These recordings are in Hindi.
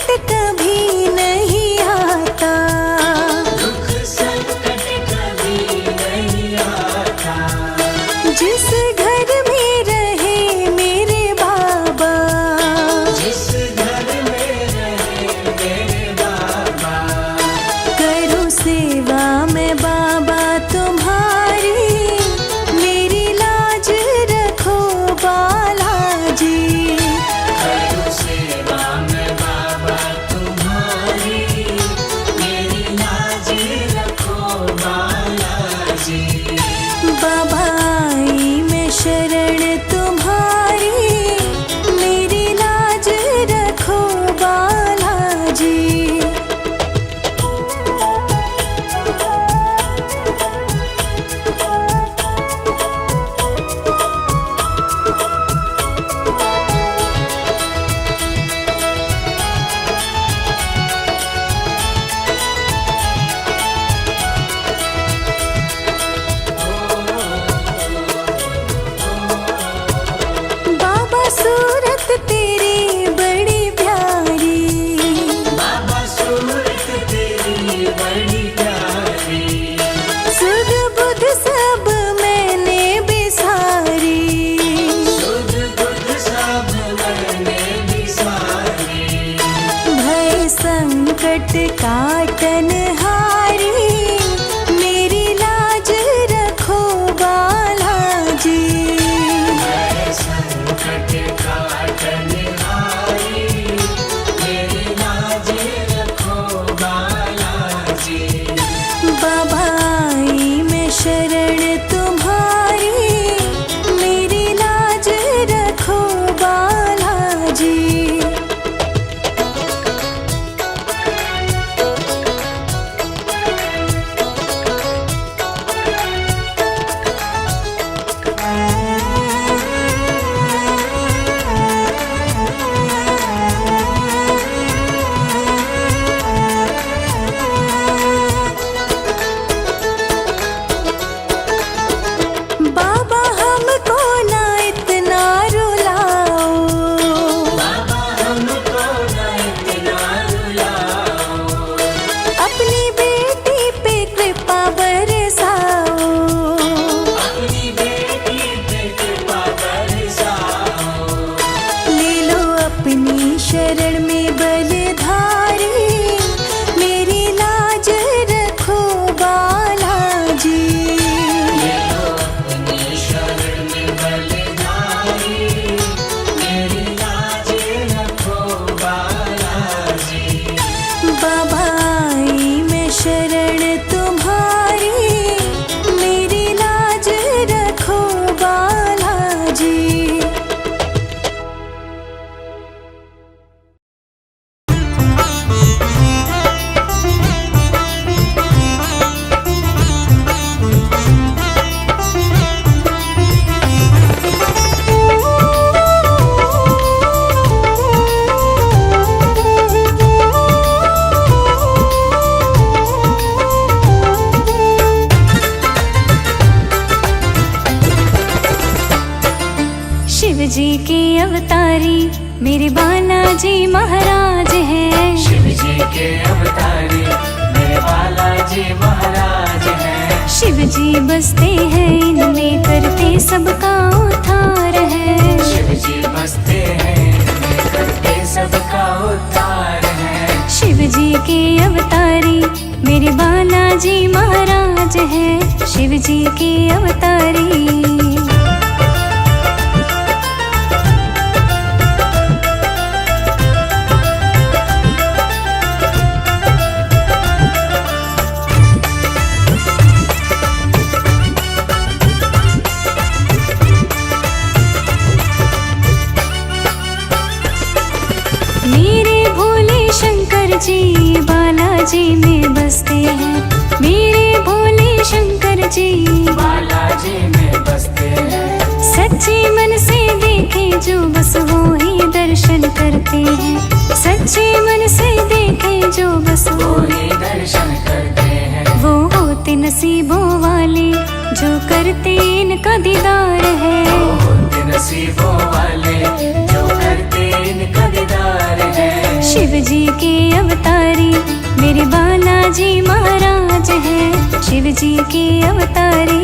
संकट कभी नहीं आता, दुख संकट कभी नहीं आता। जिस घर में रहे मेरे बाबा, जिस घर में रहे मेरे बाबा, करूं सेवा मैं बाबा तुम्हारी, मेरी लाज रखो बालाजी। करूं सेवा मैं बाबा तुम्हारी, मेरी लाज रखो बालाजी। बाबा आई मैं शरण तुम्हारी, मेरी लाज रखो बालाजी। बाबा सूरत तेरी बड़ी प्यारी, बाबा सूरत तेरी बड़ी प्यारी, सुध बुध सब मैंने बिसारी, सुध बुध सब मैंने बिसारी। भय संकट काटन हारी, मेरी लाज रखो बालाजी। मैं संकट काटन हारी, मेरी लाज रखो बालाजी। बाबा आई मैं शरण तुम्हारी, मेरी लाज रखो बालाजी। बाबा हमको ना इतना रुलाओ, बाबा हमको न इतना रुलाओ, अपनी बेटी पे कृपा बरसाओ। अपनी बेटी पे कृपा बरसाओ। ले लो अपनी शरण में बलिधारी, मेरी लाज रखो बालाजी। ले लो अपनी शरण में बलिधारी, मेरी लाज रखो बालाजी। बाबा आई मैं शरण तुम्हारी, मेरी लाज रखो बालाजी। शिव जी के अवतारी मेरे बालाजी महाराज हैं। शिव जी के अवतारी मेरे बालाजी महाराज हैं। शिव जी बसते हैं इनमें, करते सबका उद्धार है। शिव जी बसते हैं इनमें, करते सबका उद्धार है। शिव जी के अवतारी मेरे बालाजी महाराज हैं। शिव जी के अवतारी। मेरे भोले शंकर जी बालाजी में बसते हैं। मेरे भोले शंकर जी बालाजी में बसते हैं। सच्चे मन से देखे जो बस वो ही दर्शन करते हैं। सच्चे मन से देखे जो बस वो ही दर्शन करते हैं। वो होते नसीबों वाले जो करते इनका दीदार है। वो होते नसीबों वाले जो करते इनका दीदार है। शिव जी के अवतारी मेरे बालाजी महाराज हैं, शिव जी के अवतारी।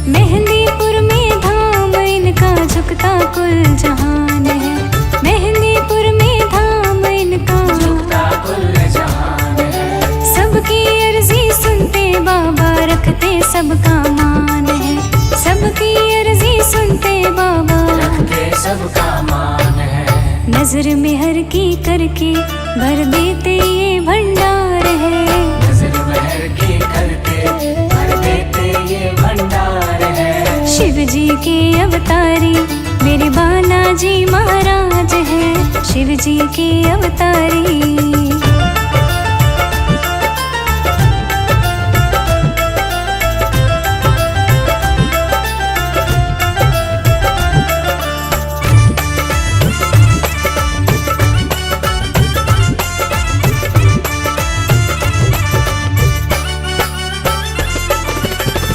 मेहंदीपुर में धाम इनका झुकता कुल जहान है, मेहंदीपुर में धाम इनका झुकता कुल जहान है। सबकी अर्जी सुनते बाबा रखते सबका मान है, सबकी अर्जी सुनते बाबा रखते सबका मान है। नजर में हर की करके भर देते ये भंडार है, नजर महर की करके भर देते ये भंडार है। शिव जी के अवतारी मेरे बालाजी महाराज हैं, शिव जी के अवतारी।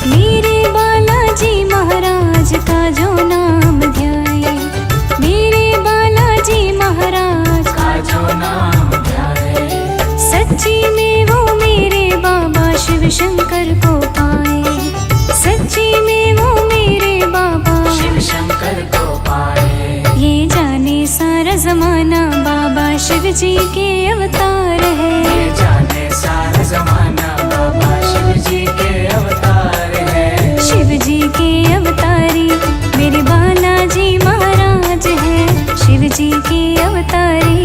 मेरे बालाजी महाराज का जो नाम ध्याए, मेरे बालाजी महाराज का जो नाम ध्याए, सच्ची में वो मेरे बाबा शिव शंकर को पाए, सच्ची में वो मेरे बाबा शिव शंकर को पाए। ये जाने सारा जमाना बाबा शिव जी के अवतार है, ये जाने सारा जमाना बाबा शिव जी के अवतार है। शिव जी के अवतारी मेरे बालाजी महाराज हैं, शिव जी के अवतारी।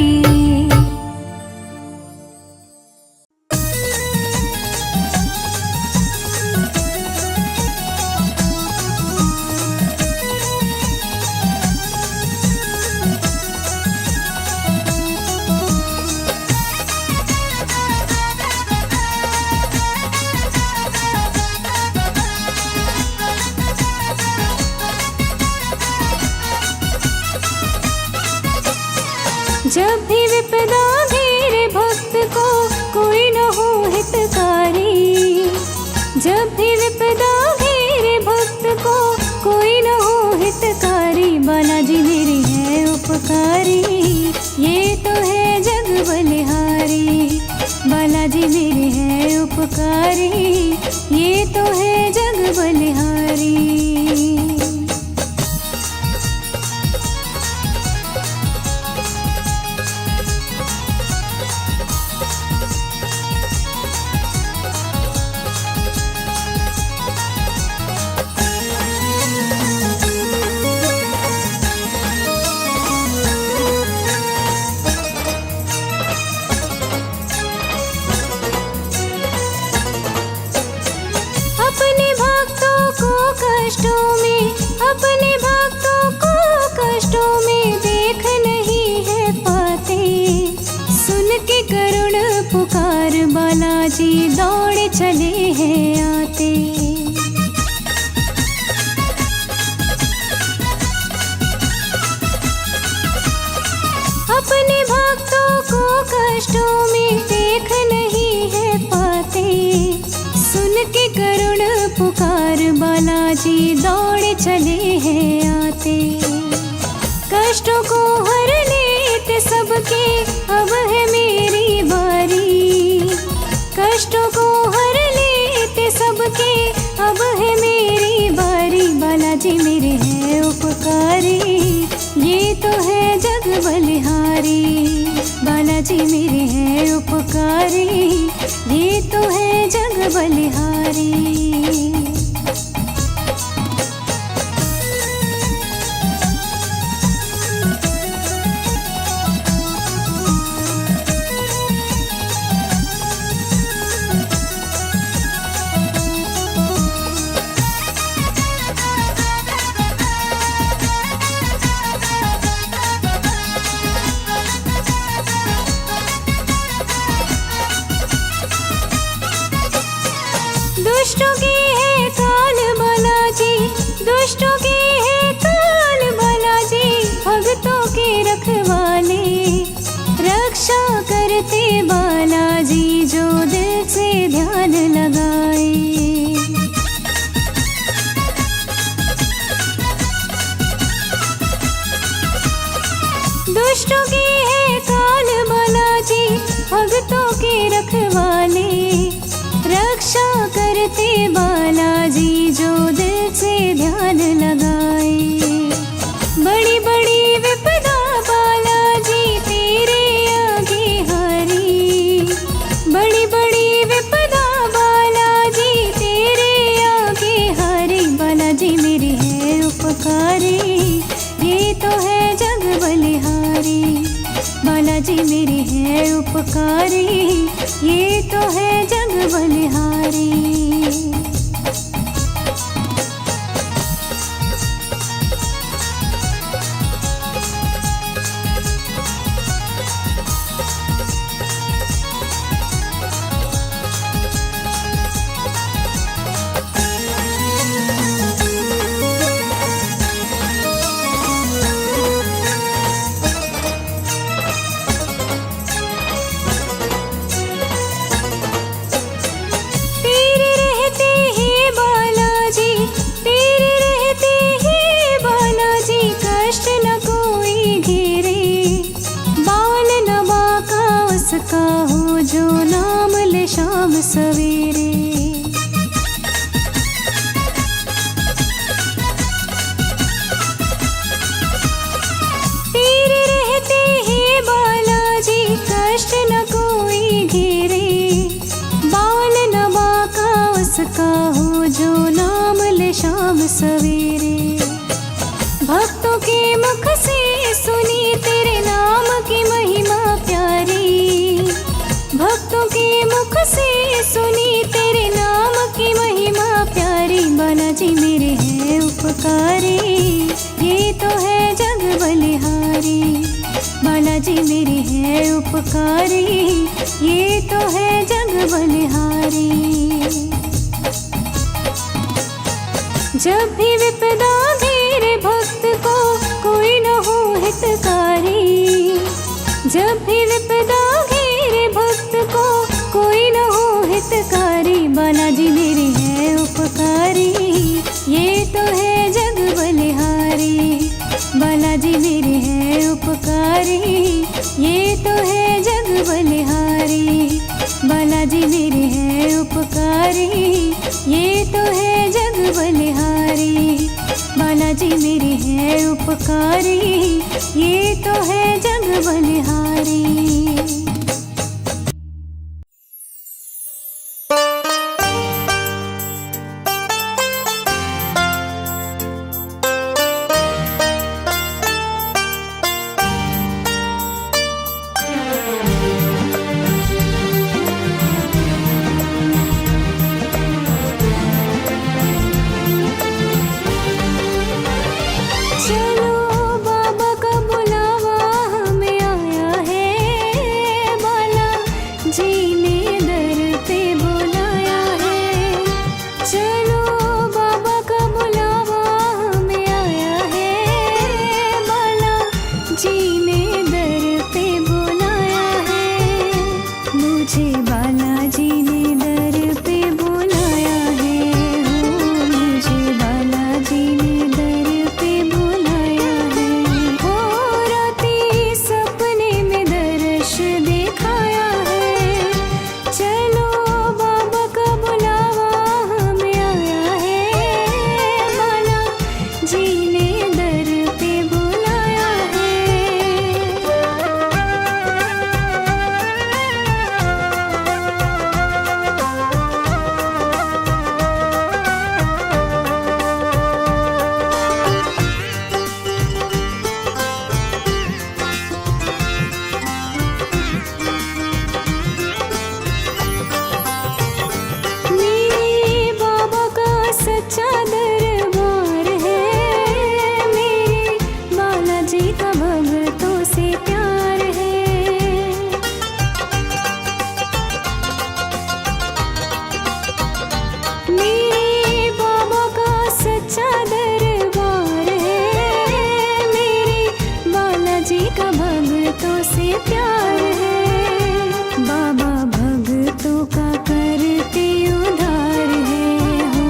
जब भी विपदा घेरे भक्त को कोई न हो हितकारी, जब भी विपदा घेरे भक्त को कोई न हो हितकारी, बालाजी मेरे हैं उपकारी, ये तो है जग बलिहारी। बालाजी मेरे हैं उपकारी, ये तो है जग बलिहारी। अपने भक्तों को कष्टों में, अपने भक्तों को कष्टों में देख नहीं है पाते, सुन के करुण पुकार बालाजी दौड़े चले हैं आते। अपने भक्तों को कष्टों में देख नहीं है पाते, सुन के करुण पुकार बालाजी दौड़े चले हैं आते। कष्टों को हर लेते सबके अब है मेरी बारी, कष्टों को हर लेते सबके अब है मेरी बारी। बालाजी मेरे हैं उपकारी, ये तो है जग बलिहारी। बालाजी मेरे हैं उपकारी, ये तो है जग बलिहारी। दुष्टों की है दुष्टों की है काल बालाजी, भक्तों के रखवाले। रक्षा करते बालाजी जो दिल से ध्यान लगाए। बड़ी बड़ी विपदा बालाजी तेरे आगे हारी। बड़ी बड़ी विपदा बालाजी तेरे आगे हारी। बालाजी मेरे है उपकारी, ये तो है जग बलिहारी। बालाजी मेरे है उपकारी, ये तो है जग बलिहारी। का हो जो नाम ले शाम सवेरे। तेरे रहते हैं बालाजी कष्ट न कोई घेरे। बाल न बाका उसका हो जो नाम ले शाम सवेरे। भक्तों के मुख से सुनी तेरे नाम की महिमा प्यारी। भक्तों के मुख से सुनी तेरे नाम की महिमा प्यारी। बालाजी मेरे है उपकारी, ये तो है जग बलिहारी। बालाजी मेरे है उपकारी, ये तो है जग बलिहारी। जब भी विपदा घेरे भक्त को कोई न हो हितकारी। जब भी विपदा घेरे भक्त को कोई न हो हितकारी। बालाजी मेरे है उपकारी, ये तो है जग बलिहारी। बालाजी मेरे है उपकारी, ये तो है जग बलिहारी। बालाजी मेरे है उपकारी, ये तो है जग बलिहारी। बालाजी मेरे है उपकारी, ये तो है जग बलिहारी। चलो बाबा का बुलावा हमें आया है। बाला जी ने दर पे बुलाया है। चलो बाबा का बुलावा हमें आया है। बाला जी ने दर पे बुलाया है। मुझे बालाजी ने दर पे बुलाया है। हो मुझे बालाजी ने दर पे बुलाया है। हो राती सपने में दर्श दिखाया है। चलो बाबा का बुलावा हमें आया है। बाला जी ने दर पे बुलाया है। मेरे बाबा का सच्चा दरबार है। मेरे बालाजी का भक्तों से प्यार है। मेरे बाबा का सच्चा दरबार है। मेरे बालाजी का भक्तों से प्यार है। बाबा भक्तों का करते उद्धार है। हो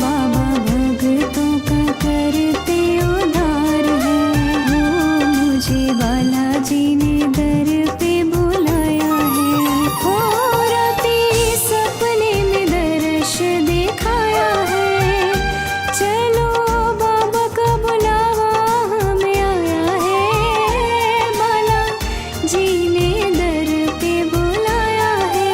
बाबा भक्तों का करते उद्धार है। हो मुझे बाला जी ने दर पे बुलाया है। हो राती सपने में दर्श दिखाया है। चलो बाबा का बुलावा हमें आया है। बाला जी ने दर पे बुलाया है।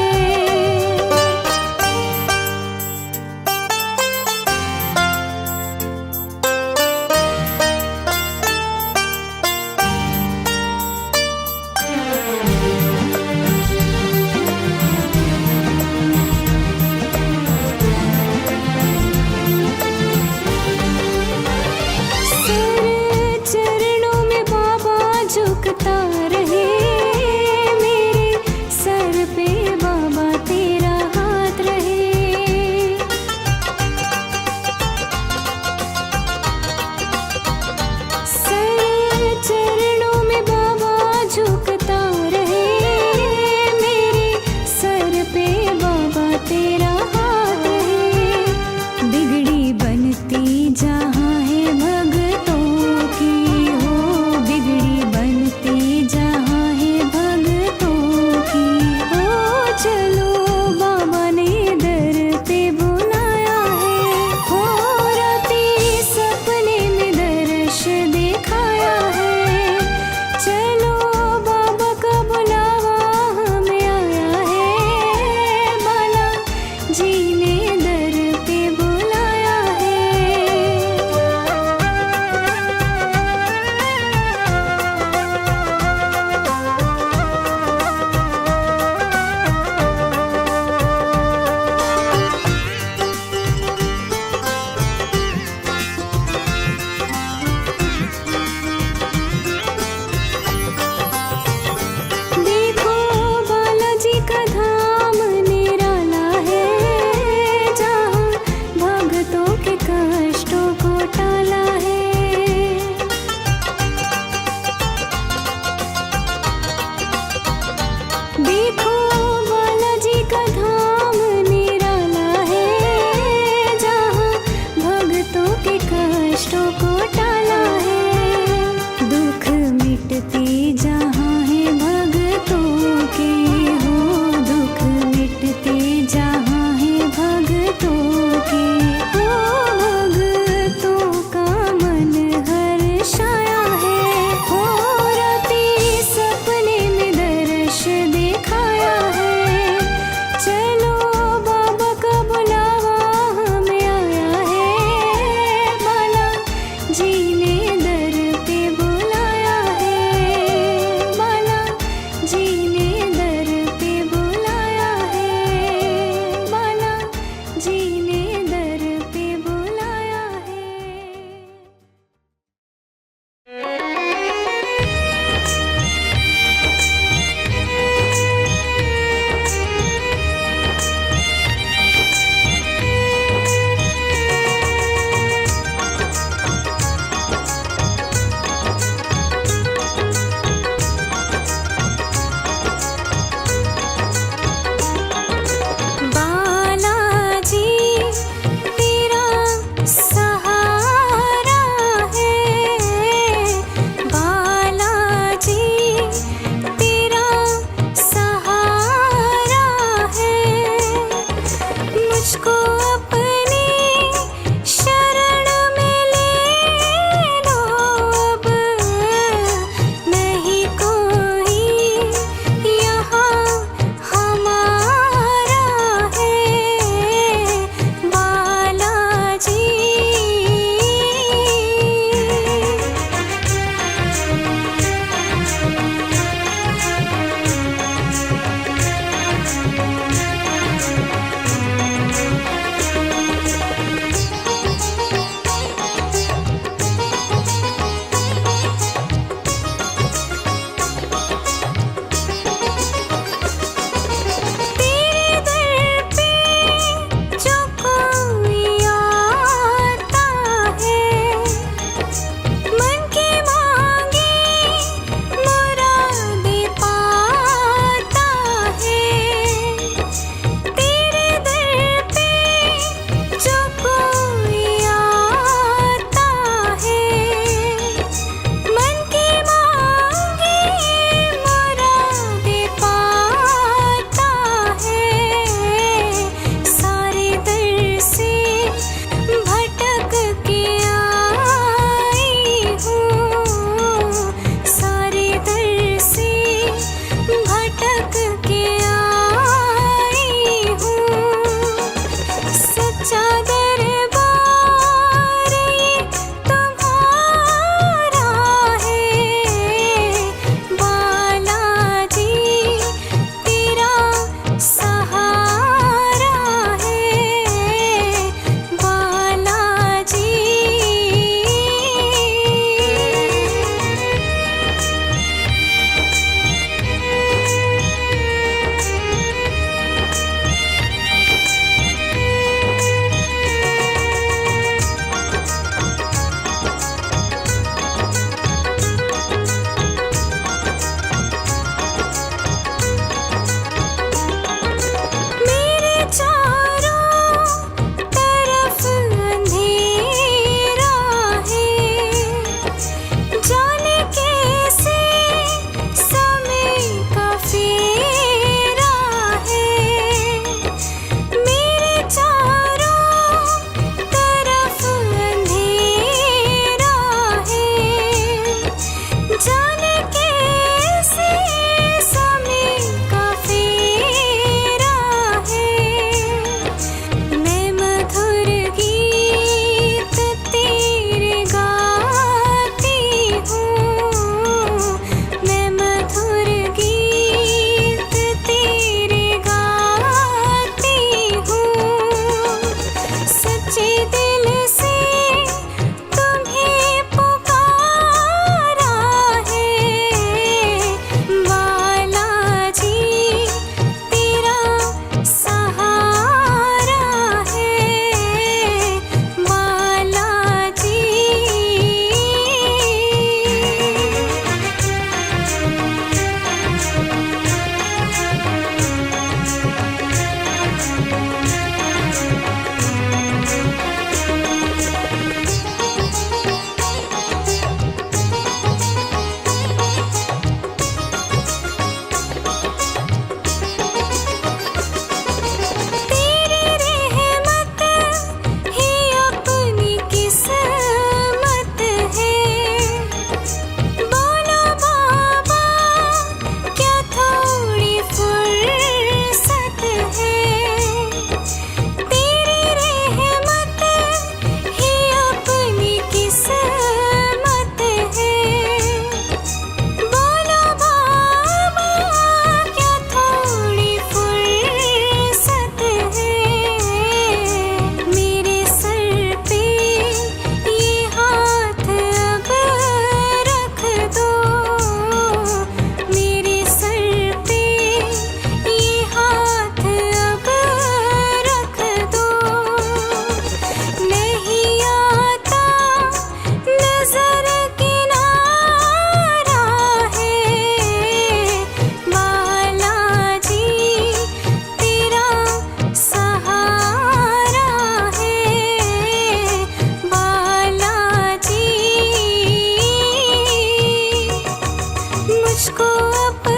मुझको अपना